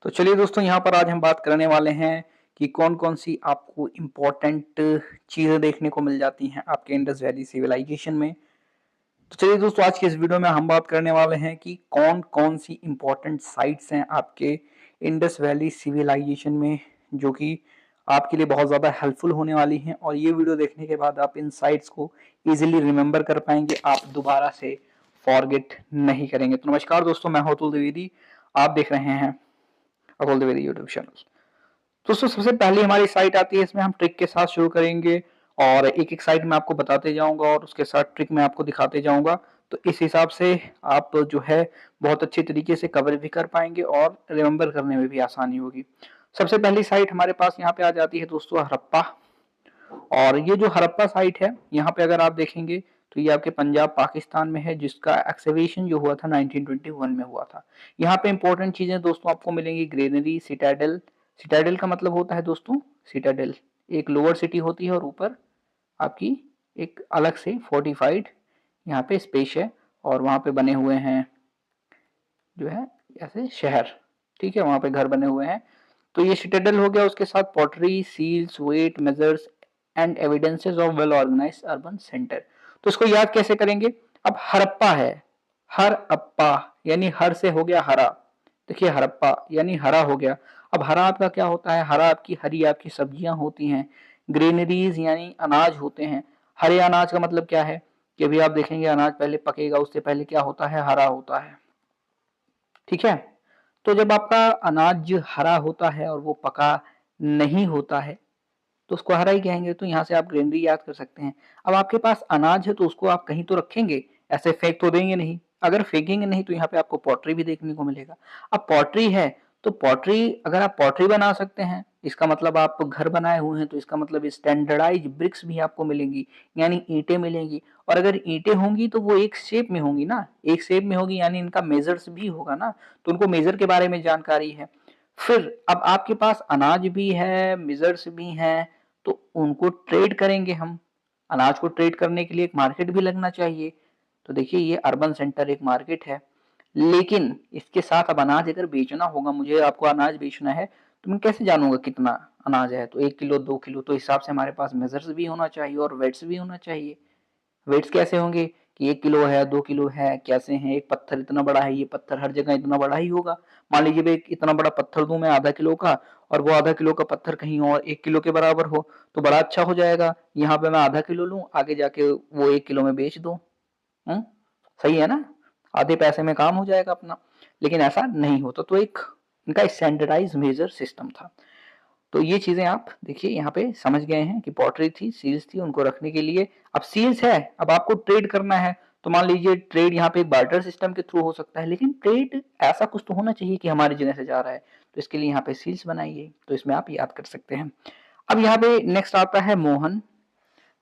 तो चलिए दोस्तों, यहाँ पर आज हम बात करने वाले हैं कि कौन-कौन सी आपको इम्पोर्टेंट चीज़ें देखने को मिल जाती हैं आपके इंडस वैली सिविलाइजेशन में। तो चलिए दोस्तों, आज की इस वीडियो में हम बात करने वाले हैं कि कौन-कौन सी इम्पोर्टेंट साइट्स हैं आपके इंडस वैली सिविलाइजेशन में, जो कि आपके लिए बहुत ज़्यादा हेल्पफुल होने वाली हैं और ये वीडियो देखने के बाद आप इन साइट्स को ईज़िली रिमेंबर कर पाएँगे, आप दोबारा से फॉरगेट नहीं करेंगे। तो नमस्कार दोस्तों, मैं हूँ अतुल द्विवेदी, आप देख रहे हैं अतुल द्विवेदी यूट्यूब चैनल। दोस्तों, सबसे पहली हमारी साइट आती है, इसमें हम ट्रिक के साथ शुरू करेंगे और एक-एक साइट मैं आपको बताते जाऊँगा और उसके साथ ट्रिक मैं आपको दिखाते जाऊँगा। तो इस हिसाब से आप जो है बहुत अच्छे तरीके से कवर भी कर पाएँगे और रिमेंबर करने में भी आसानी होगी। सबसे पहली साइट हमारे पास यहाँ पे आ जाती है दोस्तों हरप्पा। और ये जो हरप्पा साइट है, यहाँ पे अगर आप देखेंगे तो ये आपके पंजाब पाकिस्तान में है, जिसका एक्सकवेशन जो हुआ था 1921 में हुआ था। यहाँ पे इंपॉर्टेंट चीजें दोस्तों आपको मिलेंगी, ग्रेनरी, सिटाडेल। सिटाडेल का मतलब होता है दोस्तों सिटाडेल, एक लोअर सिटी होती है और ऊपर आपकी एक अलग से फोर्टिफाइड यहाँ पे स्पेस है और वहाँ पे बने हुए हैं जो है ऐसे शहर, ठीक है, वहाँ पे घर बने हुए हैं। तो ये सिटाडेल हो गया, उसके साथ pottery, seals, weight measures and evidences of well organised urban centre. तो इसको याद कैसे करेंगे? अब हरप्पा है, हर अप्पा यानी हर से हो गया हरा। देखिए हरप्पा यानी हरा हो गया। अब हरा आपका क्या होता है? हरा आपकी हरी आपकी सब्जियां होती हैं। ग्रेनरीज यानी अनाज होते हैं। हरे अनाज का मतलब क्या है कि अभी आप देखेंगे अनाज पहले पकेगा, उससे पहले क्या होता है? हरा होता है, ठीक है। तो जब आपका अनाज हरा होता है और वो पका नहीं होता है तो उसको हरा ही कहेंगे। तो यहाँ से आप ग्रेनरी याद कर सकते हैं। अब आपके पास अनाज है तो उसको आप कहीं तो रखेंगे, ऐसे फेंक तो देंगे नहीं। अगर फेंकेंगे नहीं तो यहाँ पे आपको पॉटरी भी देखने को मिलेगा। अब पॉटरी है तो पॉटरी, अगर आप पॉटरी बना सकते हैं इसका मतलब आप घर बनाए हुए हैं, तो इसका मतलब स्टैंडर्डाइज ब्रिक्स भी आपको मिलेंगी, यानी ईंटें मिलेंगी। और अगर ईंटें होंगी तो वो एक शेप में होंगी ना, एक शेप में होगी यानी इनका मेजर्स भी होगा ना, तो उनको मेजर के बारे में जानकारी है। फिर अब आपके पास अनाज भी है, मेजर्स भी हैं, तो उनको ट्रेड करेंगे हम। अनाज को ट्रेड करने के लिए एक मार्केट भी लगना चाहिए। तो देखिए ये अर्बन सेंटर एक मार्केट है, लेकिन इसके साथ अब अनाज अगर बेचना होगा, मुझे आपको अनाज बेचना है, तो मैं कैसे जानूंगा कितना अनाज है? तो 1 किलो 2 किलो, तो हिसाब से हमारे पास मेजर्स भी होना चाहिए और वेट्स भी होना चाहिए। वेट्स कैसे होंगे कि 1 किलो है, 2 किलो है, कैसे हैं? एक पत्थर इतना बड़ा है, ये पत्थर हर जगह इतना बड़ा ही होगा। मान लीजिए मैं एक इतना बड़ा पत्थर दूं मैं ½ किलो का, और वो ½ किलो का पत्थर कहीं और 1 किलो के बराबर हो, तो बड़ा अच्छा हो जाएगा। यहाँ पे मैं ½ किलो लूं, आगे जाके वो 1 किलो में बेच दूं। हम्म, सही है ना? आधे पैसे में काम हो जाएगा अपना। लेकिन ऐसा नहीं होता, तो एक इनका स्टैंडर्डाइज मेजर सिस्टम था। तो ये चीजें आप देखिए यहाँ पे समझ गए हैं कि पॉटरी थी, सील्स थी, उनको रखने के लिए। अब सील्स है, अब आपको ट्रेड करना है, तो मान लीजिए ट्रेड यहाँ पे एक बार्टर सिस्टम के थ्रू हो सकता है, लेकिन ट्रेड ऐसा कुछ तो होना चाहिए कि हमारी जगह से जा रहा है, तो इसके लिए यहाँ पे सील्स बनाइए, तो इसमें आप याद कर सकते हैं। अब यहाँ पे नेक्स्ट आता है मोहन,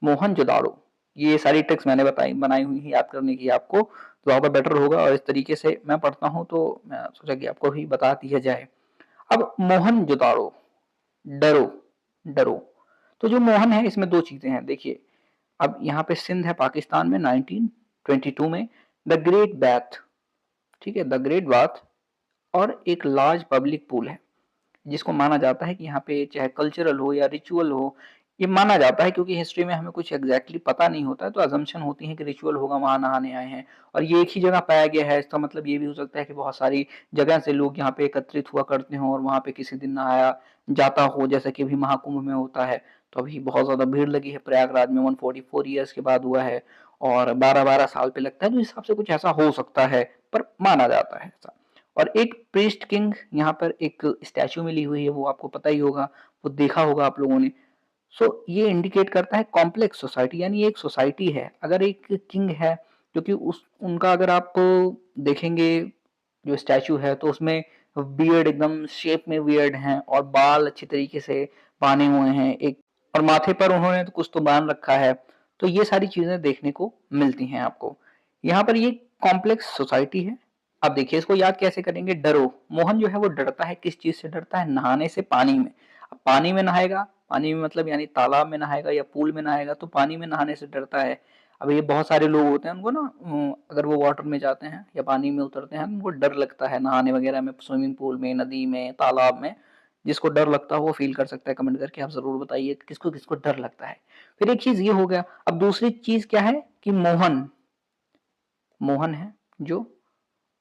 मोहनजोदाड़ो। ये सारी ट्रिक्स मैंने बताई बनाई हुई है याद करने की आपको, तो ज़्यादा बेटर होगा, और इस तरीके से मैं पढ़ता हूँ तो मैं सोचा कि आपको भी बता दिया जाए। अब मोहनजोदाड़ो, डरो, डरो। तो जो मोहन है इसमें दो चीजें हैं, देखिए। अब यहाँ पे सिंध है पाकिस्तान में 1922 में, द ग्रेट बैथ, ठीक है, द ग्रेट बाथ, और एक लार्ज पब्लिक पूल है, जिसको माना जाता है कि यहाँ पे चाहे कल्चरल हो या रिचुअल हो, ये माना जाता है, क्योंकि हिस्ट्री में हमें कुछ एग्जैक्टली पता नहीं होता है, तो अजम्पशन होती है कि रिचुअल होगा, वहां नहाने आए हैं। और ये एक ही जगह पाया गया है, इसका मतलब ये भी हो सकता है कि बहुत सारी जगह से लोग यहाँ पे एकत्रित हुआ करते हों और वहां पे किसी दिन नहाया जाता हो, जैसे कि अभी महाकुंभ में होता है। तो अभी बहुत ज्यादा भीड़ लगी है प्रयागराज में, 144 ईयर्स के बाद हुआ है और 12-12 साल पे लगता है, तो इस हिसाब से कुछ ऐसा हो सकता है, पर माना जाता है ऐसा। और एक प्रीस्ट किंग यहाँ पर एक स्टैचू मिली हुई है, वो आपको पता ही होगा, वो देखा होगा आप लोगों ने। सो ये इंडिकेट करता है कॉम्प्लेक्स सोसाइटी, यानी एक सोसाइटी है। अगर एक किंग है, क्योंकि उस उनका अगर आप देखेंगे जो स्टैचू है, तो उसमें बियर्ड एकदम शेप में बियर्ड हैं और बाल अच्छी तरीके से बांधे हुए हैं एक, और माथे पर उन्होंने तो कुछ तो बांध रखा है। तो ये सारी चीजें देखने को मिलती हैं आपको यहाँ पर। ये कॉम्प्लेक्स सोसाइटी है। अब देखिए इसको याद कैसे करेंगे? डरो, मोहन जो है वो डरता है, किस चीज से डरता है? नहाने से, पानी में। अब पानी में नहाएगा, पानी में मतलब यानी तालाब में नहाएगा या पूल में नहाएगा, तो पानी में नहाने से डरता है। अब ये बहुत सारे लोग होते हैं उनको ना अगर वो वाटर में जाते हैं या पानी में उतरते हैं उनको डर लगता है नहाने वगैरह में, स्विमिंग पूल में, नदी में, तालाब में। जिसको डर लगता है वो फील कर सकता है, कमेंट करके आप जरूर बताइए किसको किसको डर लगता है। फिर एक चीज ये हो गया। अब दूसरी चीज क्या है कि मोहन, मोहन है जो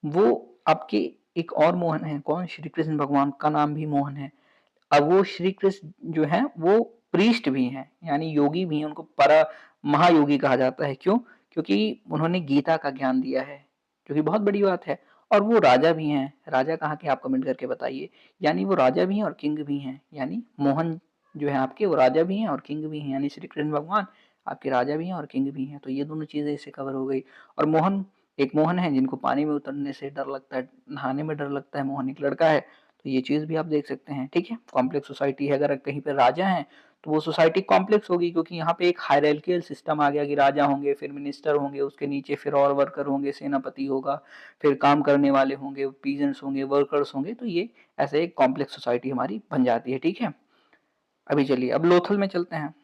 वो आपके एक और मोहन है, कौन, श्री कृष्ण भगवान का नाम भी मोहन है। अब वो श्री कृष्ण जो है वो प्रीस्ट भी हैं, यानी योगी भी हैं, उनको परा महायोगी कहा जाता है। क्यों? क्योंकि उन्होंने गीता का ज्ञान दिया है, जो कि बहुत बड़ी बात है। और वो राजा भी हैं। राजा कहाँ के आप कमेंट करके बताइए। यानी वो राजा भी हैं और किंग भी हैं, यानी मोहन जो है आपके वो राजा भी हैं और किंग भी हैं, यानी श्री कृष्ण भगवान आपके राजा भी हैं और किंग भी हैं। तो ये दोनों चीजें इससे कवर हो गई। और मोहन, एक मोहन है जिनको पानी में उतरने से डर लगता है, नहाने में डर लगता है, मोहन एक लड़का है। तो ये चीज भी आप देख सकते हैं। ठीक है, कॉम्प्लेक्स सोसाइटी है। अगर कहीं पे राजा हैं तो वो सोसाइटी कॉम्प्लेक्स होगी, क्योंकि यहाँ पे एक हायरार्कियल सिस्टम आ गया कि राजा होंगे, फिर मिनिस्टर होंगे, उसके नीचे फिर और वर्कर होंगे, सेनापति होगा, फिर काम करने वाले होंगे, पीजेंट्स होंगे, वर्कर्स होंगे। तो ये ऐसे एक कॉम्प्लेक्स सोसाइटी हमारी बन जाती है। ठीक है, अभी चलिए अब लोथल में चलते हैं।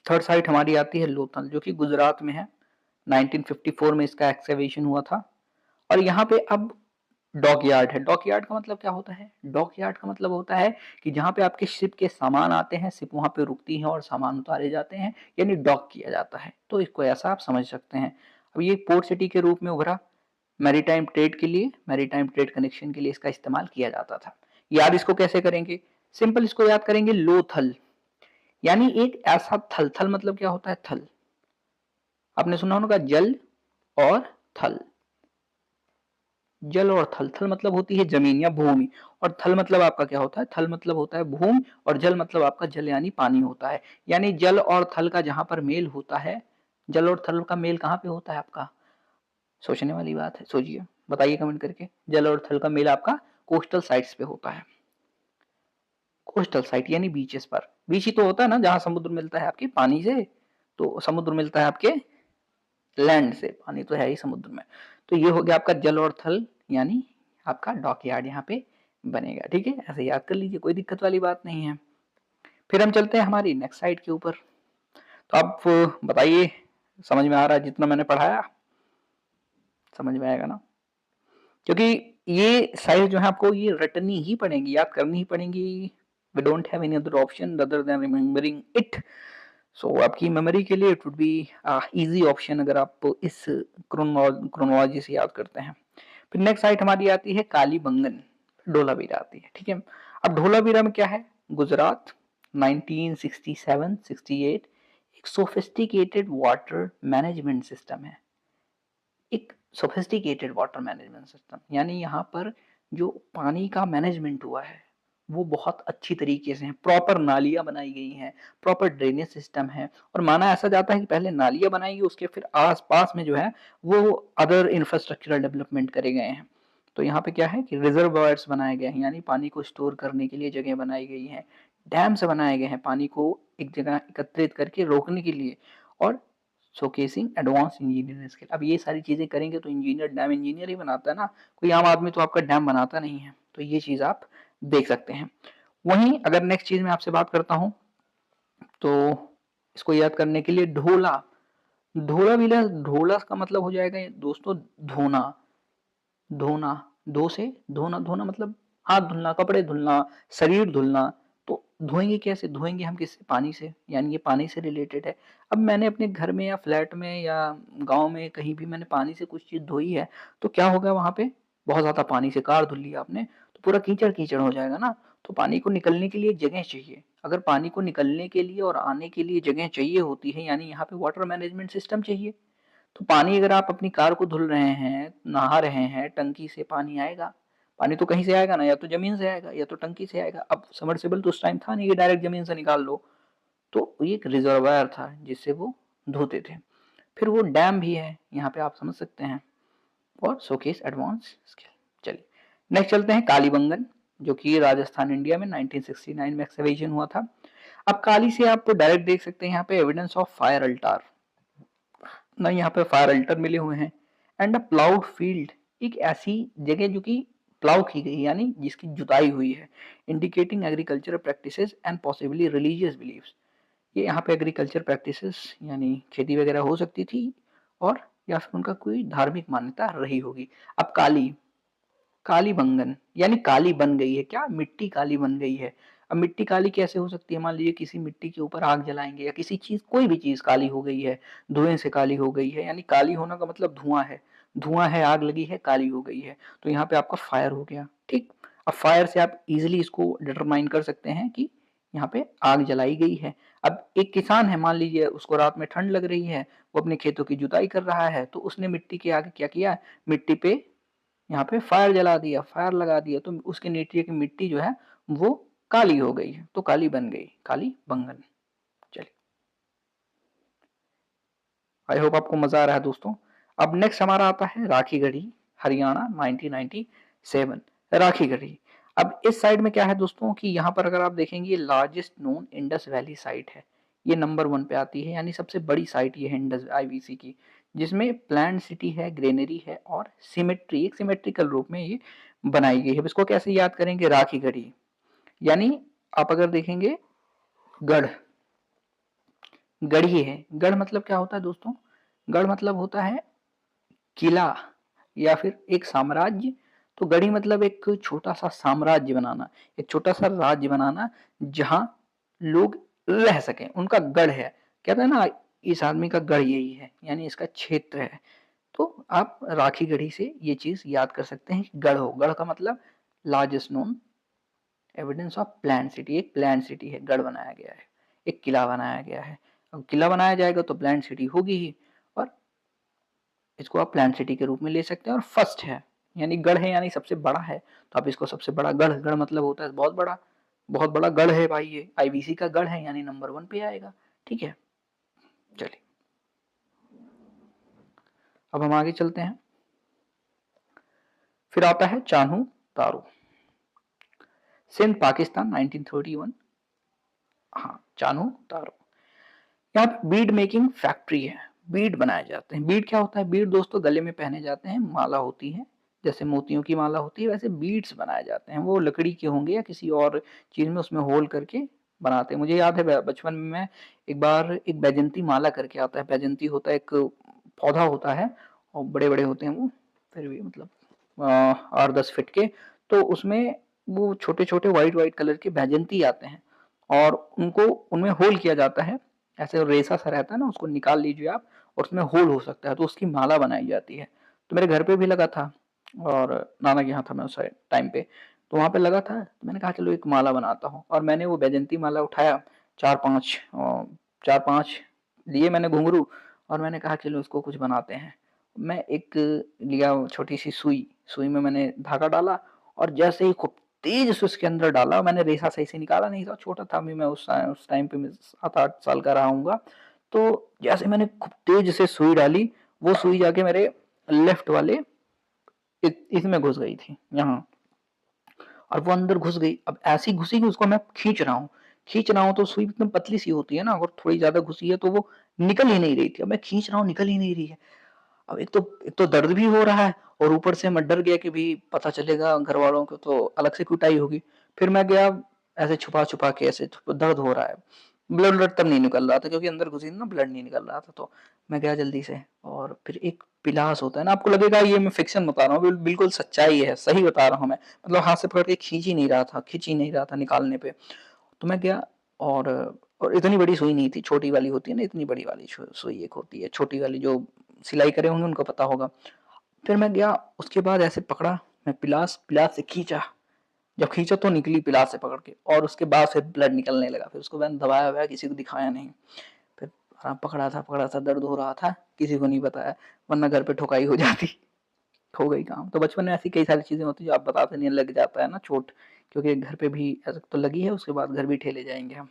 थर्ड साइट हमारी आती है लोथल, जो कि गुजरात में है। 1954 में इसका एक्सकवेशन हुआ था। और यहाँ पे अब डॉक यार्ड है। डॉक यार्ड का मतलब क्या होता है? डॉक यार्ड का मतलब होता है कि जहाँ पे आपके शिप के सामान आते हैं, शिप वहां पे रुकती है और सामान उतारे जाते हैं, यानी डॉक किया जाता है। तो इसको ऐसा आप समझ सकते हैं। अब ये पोर्ट सिटी के रूप में उभरा। मैरीटाइम ट्रेड के लिए, मैरीटाइम ट्रेड कनेक्शन के लिए इसका इस्तेमाल किया जाता था। याद इसको कैसे करेंगे? सिंपल इसको याद करेंगे, लोथल यानी एक ऐसा थल। थल मतलब क्या होता है? थल, आपने सुना होगा जल और थल। जल और थल, थल मतलब होती है जमीन या भूमि, और थल मतलब आपका क्या होता है? थल मतलब होता है भूमि, और जल मतलब आपका जल यानी पानी होता है। यानी जल और थल का जहां पर मेल होता है, जल और थल का मेल कहाँ पे होता है आपका? सोचने वाली बात है, सोचिए, बताइए कमेंट करके। जल और थल का मेल आपका कोस्टल साइट्स पे होता है। कोस्टल साइट यानी बीचेस पर। बीच ही तो होता है ना जहां समुद्र मिलता है आपके पानी से, तो समुद्र मिलता है आपके लैंड से, पानी तो है ही समुद्र में। तो ये हो गया आपका जल और थल, यानी आपका डॉक यार्ड यहाँ पे बनेगा। ठीक है, ऐसे याद कर लीजिए, कोई दिक्कत वाली बात नहीं है। फिर हम चलते हैं हमारी नेक्स्ट साइड के ऊपर। तो आप बताइए, समझ में आ रहा है जितना मैंने पढ़ाया? समझ में आएगा ना, क्योंकि ये साइड जो है आपको ये रटनी ही पड़ेंगी, याद करनी ही पड़ेंगी। We don't have any other option other than remembering it. So आपकी मेमोरी के लिए it would be easy option अगर आप इस क्रोनोलॉजी से याद करते हैं। फिर नेक्स्ट साइट हमारी आती है कालीबंगन, ढोलावीरा आती है। ठीक है, अब ढोलावीरा में क्या है? गुजरात, 1967-68 एक सोफिस्टिकेटेड वाटर मैनेजमेंट सिस्टम है। एक सोफिस्टिकेटेड वाटर मैनेजमेंट सिस्टम यानी यहाँ पर जो पानी का मैनेजमेंट हुआ है वो बहुत अच्छी तरीके से है। प्रॉपर नालियां बनाई गई हैं, प्रॉपर ड्रेनेज सिस्टम है। और माना ऐसा जाता है कि पहले नालियां बनाई गई, उसके फिर आस पास में जो है वो अदर इंफ्रास्ट्रक्चरल डेवलपमेंट करे गए हैं। तो यहाँ पे क्या है कि रिजर्वायर्स बनाए गए हैं, यानी पानी को स्टोर करने के लिए जगह बनाई गई है। डैम्स बनाए गए हैं पानी को एक जगह एकत्रित करके रोकने के लिए। और शोकेसिंग एडवांस इंजीनियरिंग स्किल। अब ये सारी चीजें करेंगे तो इंजीनियर डैम इंजीनियर ही बनाता है ना, कोई आम आदमी तो आपका डैम बनाता नहीं है। तो ये चीज आप देख सकते हैं। वहीं अगर नेक्स्ट चीज मैं आपसे बात करता हूं तो इसको याद करने के लिए ढोला, ढोला विला, ढोला का मतलब हो जाएगा दोस्तों धोना। धोना, दो से धोना, धोना मतलब हाथ धुलना, कपड़े धुलना, शरीर धुलना। तो धोएंगे कैसे? धोएंगे हम किससे? पानी से, यानी ये पानी से रिलेटेड है। अब मैंने अपने घर में या फ्लैट में या गांव में कहीं भी मैंने पानी से कुछ चीज धोई है, तो क्या होगा वहां पे? बहुत ज्यादा पानी से कार धुल लिया आपने तो पूरा कीचड़ कीचड़ हो जाएगा ना। तो पानी को निकलने के लिए जगह चाहिए। अगर पानी को निकलने के लिए और आने के लिए जगह चाहिए होती है, यानी यहाँ पे वाटर मैनेजमेंट सिस्टम चाहिए। तो पानी, अगर आप अपनी कार को धुल रहे हैं, नहा रहे हैं, टंकी से पानी आएगा। पानी तो कहीं से आएगा ना, या तो जमीन से आएगा या तो टंकी से आएगा। अब सबमर्सिबल तो उस टाइम था नहीं कि डायरेक्ट जमीन से निकाल लो। तो ये एक रिजर्वायर था जिससे वो धोते थे। फिर वो डैम भी है, यहाँ पे आप समझ सकते हैं। और शोकेस एडवांस स्किल। चलिए नेक्स्ट चलते हैं कालीबंगन, जो कि राजस्थान इंडिया में 1969 में एक्सकवेशन हुआ था। अब काली से आप डायरेक्ट देख सकते हैं यहाँ पे एविडेंस ऑफ फायर अल्टार ना, यहाँ पे फायर अल्टर मिले हुए हैं। एंड अ प्लाउड फील्ड, एक ऐसी जगह जो कि प्लाउ की गई यानी जिसकी जुताई हुई है। Indicating agriculture practices and possibly religious beliefs, ये यहाँ पे एग्रीकल्चर प्रैक्टिसेस यानी खेती वगैरह हो सकती थी, और या फिर उनका कोई धार्मिक मान्यता रही होगी। अब काली, काली बंगन यानी काली बन गई है, क्या मिट्टी काली बन गई है। अब मिट्टी काली कैसे हो सकती है, मान लीजिए किसी मिट्टी के ऊपर आग जलाएंगे या किसी चीज, कोई भी चीज काली हो गई है, धुएं से काली हो गई है, यानी काली होना का मतलब धुआं है, धुआं है, आग लगी है, काली हो गई है, तो यहाँ पे आपका फायर हो गया। ठीक, अब फायर से आप इजिली इसको डिटरमाइन कर सकते हैं कि यहाँ पे आग जलाई गई है। अब एक किसान है, मान लीजिए उसको रात में ठंड लग रही है, वो अपने खेतों की जुताई कर रहा है, तो उसने मिट्टी के आगे क्या किया, मिट्टी पे यहाँ पे फायर जला दिया, फायर लगा दिया, तो उसके नीचे की मिट्टी जो है वो काली हो गई है, तो काली बन गई, काली बंगन। चलिए, आई होप आपको मजा आ रहा है दोस्तों। अब नेक्स्ट हमारा आता है राखी गढ़ी, हरियाणा 1997, राखी गढ़ी। अब इस साइड में क्या है दोस्तों कि यहाँ पर अगर आप देखेंगे largest known Indus valley site है, ये नंबर 1 पे आती है, यानी सबसे बड़ी साइट ये है इंडस आईवीसी की, जिसमें प्लान सिटी है, ग्रेनरी है और सिमेट्री, एक सिमेट्रिकल रूप में ये बनाई गई है। अब इसको कैसे याद करेंगे, राखी गढ़ी यानी आप अगर देखेंगे गढ़, गढ़ी है, गढ़ मतलब क्या होता है दोस्तों, गढ़ मतलब होता है किला या फिर एक साम्राज्य। तो गढ़ी मतलब एक छोटा सा साम्राज्य बनाना, एक छोटा सा राज्य बनाना जहां लोग रह सकें, उनका गढ़ है। कहते हैं ना इस आदमी का गढ़ यही है, यानी इसका क्षेत्र है। तो आप राखी गढ़ी से ये चीज याद कर सकते हैं, गढ़ हो, गढ़ का मतलब largest known evidence of plan city, एक प्लान सिटी है, गढ़ बनाया गया है, एक किला बनाया गया है। अब किला बनाया जाएगा तो प्लान सिटी होगी ही, और इसको आप प्लान सिटी के रूप में ले सकते हैं। और फर्स्ट है यानी गढ़ है, यानी सबसे बड़ा है, तो आप इसको सबसे बड़ा गढ़, गढ़ मतलब होता है बहुत बड़ा, बहुत बड़ा गढ़ है भाई, ये आईवीसी का गढ़ है, यानी नंबर 1 पे आएगा। ठीक है, चलिए अब हम आगे चलते हैं। फिर आता है चान्हू तारू, सिंध पाकिस्तान 1931। हाँ, चान्हू तारू, यहाँ पे बीड मेकिंग फैक्ट्री है, बीड बनाए जाते हैं। बीड क्या होता है, बीड दोस्तों गले में पहने जाते हैं, माला होती है, जैसे मोतियों की माला होती है वैसे बीड्स बनाए जाते हैं। वो लकड़ी के होंगे या किसी और चीज में उसमें होल करके बनाते हैं। मुझे याद है बचपन में मैं एक बार एक बैजंती माला करके आता है, बैजंती होता है एक पौधा होता है और बड़े बड़े होते हैं वो, फिर भी मतलब 8-10 फीट के, तो उसमें वो छोटे छोटे व्हाइट व्हाइट कलर के बैजंती आते हैं और उनको उनमें होल किया जाता है, ऐसे रेसा सा रहता है ना, उसको निकाल लीजिए आप और उसमें होल हो सकता है, तो उसकी माला बनाई जाती है। तो मेरे घर पे भी लगा था और नाना के यहाँ था मैं उस टाइम पे, तो वहां पे लगा था, तो मैंने कहा चलो एक माला बनाता हूँ, और मैंने वो बैजंती माला उठाया, 4-5 4-5 लिए मैंने घुंघरू, और मैंने कहा चलो इसको कुछ बनाते हैं। मैं एक लिया छोटी सी सुई, सुई में मैंने धागा डाला, और जैसे ही खूब तेज से उसके अंदर डाला, मैंने रेसा सही से निकाला नहीं था, छोटा था अभी मैं उस टाइम पे मैं 7-8 साल का रहा हूँगा। तो जैसे मैंने खूब तेज से सुई डाली, वो सुई जाके मेरे लेफ्ट वाले इसमें घुस गई थी यहाँ, और वो अंदर घुस गई। अब ऐसी घुसी कि उसको मैं खींच रहा हूँ, खींच रहा हूँ तो सुई एकदम पतली सी होती है ना, अगर थोड़ी ज्यादा घुसी है तो वो निकल ही नहीं रही थी। अब मैं खींच रहा हूँ, निकल ही नहीं रही है। अब एक तो दर्द भी हो रहा है, और ऊपर से मैं डर गया कि भी पता चलेगा घर वालों को तो अलग से कुटाई होगी। फिर मैं गया ऐसे छुपा छुपा के, ऐसे दर्द हो रहा है, ब्लड ब्लड तब नहीं निकल रहा था क्योंकि अंदर घुसी ना, ब्लड नहीं निकल रहा था। तो मैं गया जल्दी से, और फिर एक पिलास होता है ना, आपको लगेगा ये मैं फिक्शन बता रहा हूँ, बिल्कुल सच्चाई है, सही बता रहा हूँ मैं, मतलब हाथ से पकड़ के खींच ही नहीं रहा था, खींच ही नहीं रहा था निकालने पे। तो मैं गया, और इतनी बड़ी सुई नहीं थी, छोटी वाली होती है ना, इतनी बड़ी वाली सुई एक होती है, छोटी वाली जो सिलाई करे होंगे उनको पता होगा। फिर मैं गया, उसके बाद ऐसे पकड़ा, मैं पिलास पिलास से खींचा, जब खींचा तो निकली पिलास से पकड़ के, और उसके बाद फिर ब्लड निकलने लगा। फिर उसको मैंने दबाया हुआ, किसी को दिखाया नहीं। फिर पकड़ा था, दर्द हो रहा था, किसी को नहीं बताया, वरना घर पे ठोकाई हो जाती। हो गई काम। तो बचपन में ऐसी कई सारी चीजें होती है जो आप बताते नहीं, लग जाता है ना चोट, क्योंकि घर पे भी ऐसा तो लगी है, उसके बाद घर भी ठेले जाएंगे हम।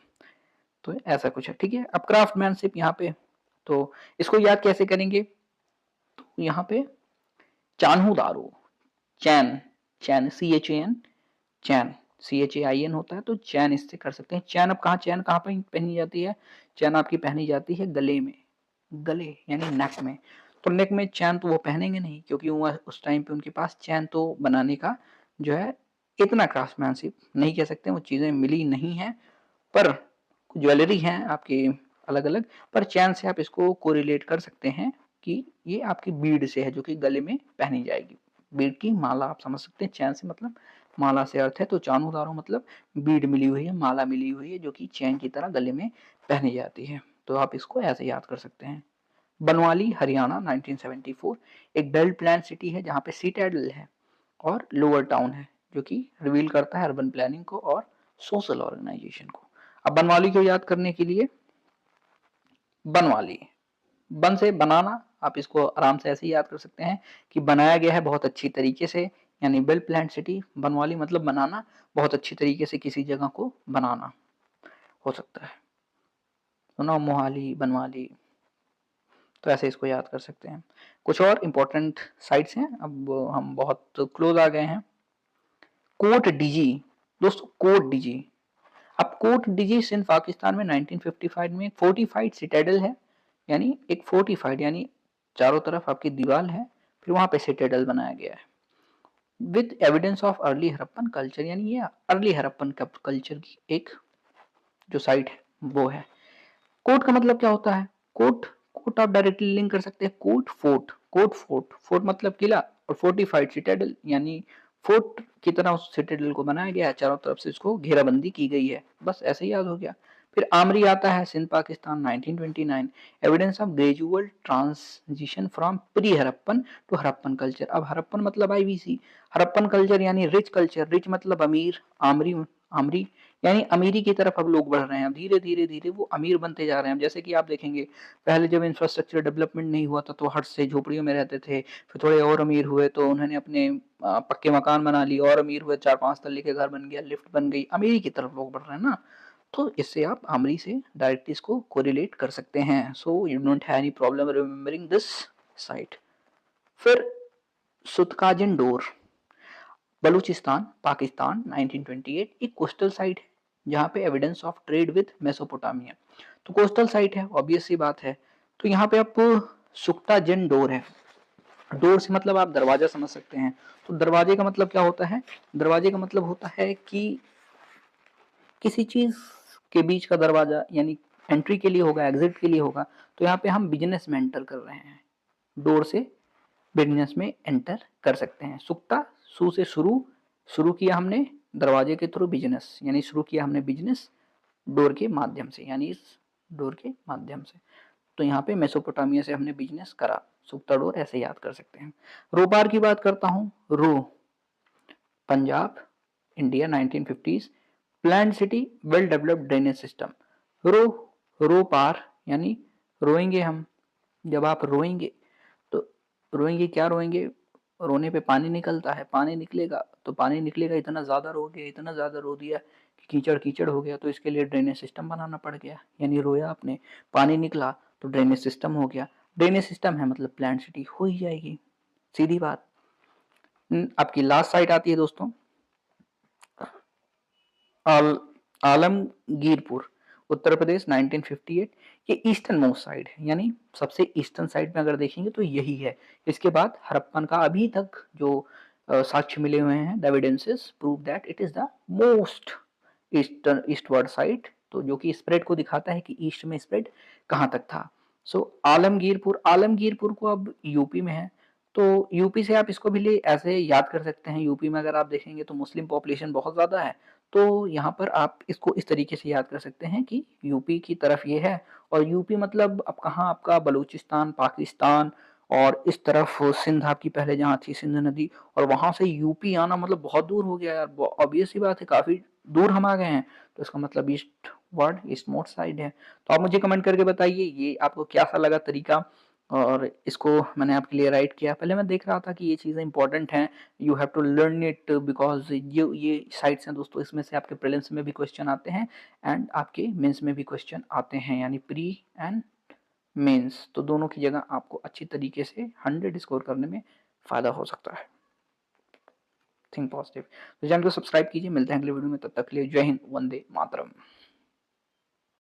तो ऐसा कुछ है, ठीक है। अब क्राफ्टमैनशिप यहाँ पे, तो इसको याद कैसे करेंगे, तो यहाँ पे चान्हू दारू, चैन, चैन CHAN, चैन CHAIN होता है, तो चैन इससे कर सकते हैं। चैन अब कहाँ, चैन कहाँ पर पहनी जाती है, चैन आपकी पहनी जाती है गले में, गले यानी नेक में। तो नेक में चैन तो वो पहनेंगे नहीं, क्योंकि वो उस टाइम पे उनके पास चैन तो बनाने का जो है इतना क्राफ्टमैनशिप नहीं कह सकते, वो चीजें मिली नहीं है, पर ज्वेलरी हैं आपकी अलग अलग, पर चैन से आप इसको कोरिलेट कर सकते हैं कि ये आपकी बीड से है जो कि गले में पहनी जाएगी। बीड की माला आप समझ सकते हैं, चैन से मतलब माला से अर्थ है, तो चांदू तारों मतलब बीड मिली हुई है, माला मिली हुई है जो कि चैन की तरह गले में पहनी जाती है। तो आप इसको ऐसे याद कर सकते हैं। बनवाली हरियाणा 1974 एक बेल्ट प्लान सिटी है जहाँ पे सिटाडेल है और लोअर टाउन है जो कि रिवील करता है अर्बन प्लानिंग को और सोशल ऑर्गेनाइजेशन को। अब बनवाली को याद करने के लिए बनवाली, बन से बनाना, आप इसको आराम से ऐसे ही याद कर सकते हैं कि बनाया गया है बहुत अच्छी तरीके से, यानी वेल प्लान्ड सिटी। बनवाली मतलब बनाना, बहुत अच्छी तरीके से किसी जगह को बनाना हो सकता है। सुना मोहाली, बनवाली, तो ऐसे इसको याद कर सकते हैं। कुछ और इम्पोर्टेंट साइट्स हैं, अब हम बहुत क्लोज आ गए हैं। कोट डीजी दोस्तों, कोट डीजी, अब कोट डीजी सिंध पाकिस्तान में 1955 में एक फोर्टिफाइड सिटाडेल है, यानी एक फोर्टिफाइड यानी चारों तरफ आपकी दीवार है, फिर वहां पे सिटाडेल बनाया गया है with evidence of early Harappan culture, यानी ये अर्ली हड़प्पन कल्चर की एक जो साइट है वो है। कोट का मतलब क्या होता है? कोट, कोट आप डायरेक्टली लिंक कर सकते हैं कोट फोर्ट, कोट फोर्ट, फोर्ट मतलब किला, और फोर्टिफाइड सिटाडेल यानी फोर्ट की तरह उस सिटाडेल को बनाया गया है, चारों तरफ से इसको घेराबंदी की गई है, बस ऐसे ही याद हो गया। फिर आमरी आता है Sindh Pakistan 1929, evidence of gradual transition from pre Harappan to Harappan culture. अब हड़प्पन मतलब आईवीसी, हड़प्पन कल्चर यानी रिच कल्चर, रिच मतलब अमीर, आमरी, आमरी यानी अमीरी की तरफ अब लोग बढ़ रहे हैं, अब धीरे धीरे धीरे वो अमीर बनते जा रहे हैं। जैसे कि आप देखेंगे पहले जब इंफ्रास्ट्रक्चर डेवलपमेंट नहीं हुआ था तो हट से झोपड़ियों में रहते थे, फिर थोड़े और अमीर हुए तो उन्होंने अपने पक्के मकान बना लिए, और अमीर हुए, 4-5 तल्ले के घर बन गया, लिफ्ट बन गई, अमीरी की तरफ लोग बढ़ रहे हैं ना। तो इससे आप आमरी से डायरेक्टली इसको कोरिलेट कर सकते हैं। So you don't have any problem remembering this site. फिर सुतकाजिन डोर, बलूचिस्तान पाकिस्तान 1928 एक कोस्टल साइट है जहाँ पे evidence of trade with Mesopotamia, तो कोस्टल साइट है, ऑब्वियस सी बात है। तो यहाँ पे आप सुक्ता जिन डोर है, डोर से मतलब आप दरवाजा समझ सकते हैं। तो दरवाजे का मतलब क्या होता है? दरवाजे का मतलब होता है कि किसी चीज के बीच का दरवाजा, यानी एंट्री के लिए होगा, एग्जिट के लिए होगा। तो यहाँ पे हम बिजनेस में एंटर कर रहे हैं, डोर से बिजनेस में एंटर कर सकते हैं। सुक्ता, सु से शुरू, शुरू किया हमने दरवाजे के थ्रू बिजनेस, यानी शुरू किया हमने बिजनेस डोर के माध्यम से, यानी इस डोर के माध्यम से। तो यहाँ पे मेसोपोटामिया से हमने बिजनेस करा, सुक्ता डोर ऐसे याद कर सकते हैं। रोपार की बात करता हूँ, रो, Punjab, India 1950s, plan city, well developed drainage system. रो, रो पार यानी रोएंगे हम, जब आप रोएंगे तो रोएंगे, क्या रोएंगे? रोने पे पानी निकलता है, पानी निकलेगा तो पानी निकलेगा, इतना ज़्यादा रो गया, इतना ज़्यादा रो दिया कि कीचड़ कीचड़ हो गया, तो इसके लिए ड्रेनेज सिस्टम बनाना पड़ गया, यानी रोया आपने, पानी निकला तो ड्रेनेज सिस्टम हो गया, ड्रेनेज सिस्टम है मतलब प्लांट सिटी हो ही जाएगी, सीधी बात। आपकी लास्ट साइट आती है दोस्तों आलमगीरपुर, उत्तर प्रदेश 1958, ये ईस्टर्न मोस्ट साइड है, यानी सबसे ईस्टर्न साइड में अगर देखेंगे तो यही है। इसके बाद हड़प्पन का अभी तक जो साक्ष्य मिले हुए हैं, the evidences prove that it is the most eastern eastward side, तो जो कि स्प्रेड को दिखाता है कि ईस्ट में स्प्रेड कहाँ तक था। सो आलमगीरपुर, आलमगीरपुर को अब यूपी में है, तो यूपी से आप इसको भी ले ऐसे याद कर सकते हैं। यूपी में अगर आप देखेंगे तो मुस्लिम पॉपुलेशन बहुत ज़्यादा है, तो यहाँ पर आप इसको इस तरीके से याद कर सकते हैं कि यूपी की तरफ ये है, और यूपी मतलब अब कहाँ आपका बलूचिस्तान पाकिस्तान, और इस तरफ सिंध आपकी पहले जहाँ थी सिंध नदी, और वहां से यूपी आना मतलब बहुत दूर हो गया यार, ऑब्वियस सी बात है, काफी दूर हम आ गए हैं, तो इसका मतलब east word east most side है। तो आप मुझे कमेंट करके बताइए ये आपको कैसा लगा तरीका, और इसको मैंने आपके लिए राइट किया। पहले मैं देख रहा था कि ये चीज़ें इंपॉर्टेंट हैं, you have to learn it because ये साइट्स हैं दोस्तों, इसमें से आपके प्रीलिम्स में भी क्वेश्चन आते हैं एंड आपके मेंस में भी क्वेश्चन आते हैं, यानी प्री एंड मेंस, तो दोनों की जगह आपको अच्छी तरीके से 100 स्कोर करने में फ़ायदा हो सकता है। Think positive. तो चैनल को सब्सक्राइब कीजिए, मिलते हैं अगले वीडियो में, तब तक के लिए जय हिंद, वंदे मातरम।